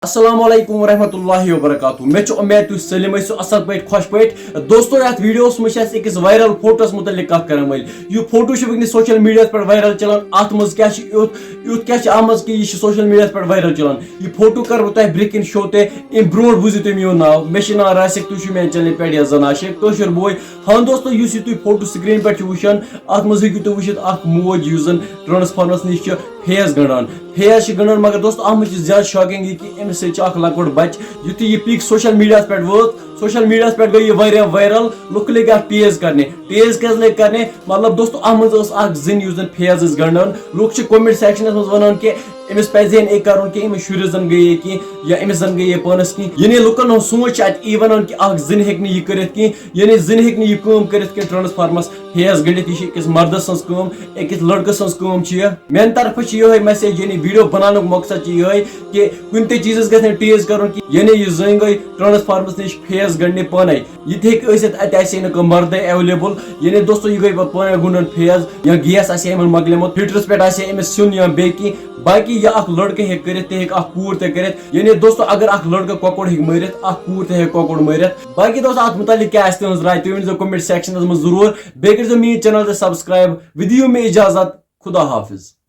السلام علیکم ورحمۃ اللہ وبرکاتہ میں امید تھی سلم ٲسِو اصل پٲٹھۍ خۄش پٲٹھۍ دوستو یتھ ویڈیوس منٛز چھِ أکِس وائرل فوٹوس متعلق کتھ کرن وٲلۍ یہ فوٹو چھُ وٕنکیٚنس سوشل میڈیاہس پٮ۪ٹھ وائرل چلان اتھ منٛز کیاہ چھُ یُتھ کیاہ چھُ آمٕژ کہِ یہِ چھُ سوشل میڈیاہس پٮ۪ٹھ وائرل چلان یہ فوٹو کرٕ بہٕ تۄہہِ برٛونٛہہ کِنۍ شو تہِ امہِ برٛونٛٹھ بوٗزِو تُہۍ میون ناو مےٚ چھُ ناو راسِک تُہۍ چھِو میانہِ چنلہِ پٮ۪ٹھ یتھ زن عاشق کٲشُر بوے ہاں دوستو یُس یہِ تُہۍ فوٹو سکریٖن پٮ۪ٹھ چھِو وٕچھان اتھ منٛز ہیٚکِو تُہۍ وٕچھِتھ اکھ موج یُس زن ٹرانسفارمرس نِش چھِ فیس گنٛڈان چھِ گنٛڈان مگر دوستو اتھ منٛز چھِ زیادٕ شاکنگ یہ کہ أمِس سۭتۍ چھُ اکھ لۄکُٹ بچہِ یُتھُے یہِ پِک سوشل میڈیاہس پٮ۪ٹھ وٲژ سوشل میڈیاہس پٮ۪ٹھ گٔے یہِ واریاہ وائرل لُکھ لٔگۍ اتھ ٹیز کرنہِ ٹیز کیٛازِ لٔگۍ کرنہِ مطلب دوستو اتھ منٛز ٲس اکھ زٔنۍ یُس زن فیس ٲس گنٛڈان لُکھ چھِ کومنٹ سیکشنس منٛز ونان کہِ أمِس پزِ ہے نہٕ کرُن کینٛہہ أمِس شُرِس زن گٔیے کینٛہہ یا أمِس زن گٔیے پانس کینٛہہ یعنی لُکن ہُنٛد سونٛچ چھِ اتہِ ونان کہِ اکھ زٔنۍ ہیٚکہِ نہٕ یہِ کٔرِتھ کینٛہہ یعنی زٔنۍ ہیٚکہِ نہٕ یہِ کٲم کٔرِتھ کینٛہہ ٹرانسفارمرس فیس گٔنڈِتھ یہِ چھِ أکِس مردس سٕنٛز کٲم أکِس لڑکہٕ سٕنٛز کٲم چھِ یہِ میانہِ طرفہٕ چھِ یِہے میسیج یعنی ویڈیو بناونُک مقصد چھُ یِہے کہِ کُنہِ تہِ چیٖزس گژھِ نہٕ ٹیز کرُن کینٛہہ یعنی یہِ زٔنۍ گٔے ٹرانسفارمرس نِش فیس گنٛڈنہِ پانے یہِ تہِ ہیٚکہِ ٲسِتھ اتہِ آسہِ ہے نہٕ کانٛہہ مردے ایویلیبل یعنی دوستو یہِ گٔے پتہٕ پانے گنٛڈان فیس یا گیس آسہِ ہے یِمن مۄکلیومُت ہیٖٹرس پٮ۪ٹھ آسہِ ہے أمِس سیُن یا بیٚیہِ کینٛہہ باقی یہِ اکھ لڑکہٕ ہیٚکہِ کٔرِتھ تہِ ہیٚکہِ اکھ کوٗر تہِ کٔرِتھ یعنی دوستو اگر اکھ لڑکہٕ کۄکُر ہیٚکہِ مٲرِتھ اکھ کوٗر تہِ ہیٚکہِ کۄکُر مٲرِتھ باقی دوستو اتھ متعلق کیاہ آسہِ تُہنٛز راے تُہۍ ؤنۍزیو کومنٹ سیکشنس منٛز ضروٗر بیٚیہِ کٔرۍزیو میٲنۍ چینل تہِ سبسکرایب ودِیِو مےٚ اجازت خدا حافظ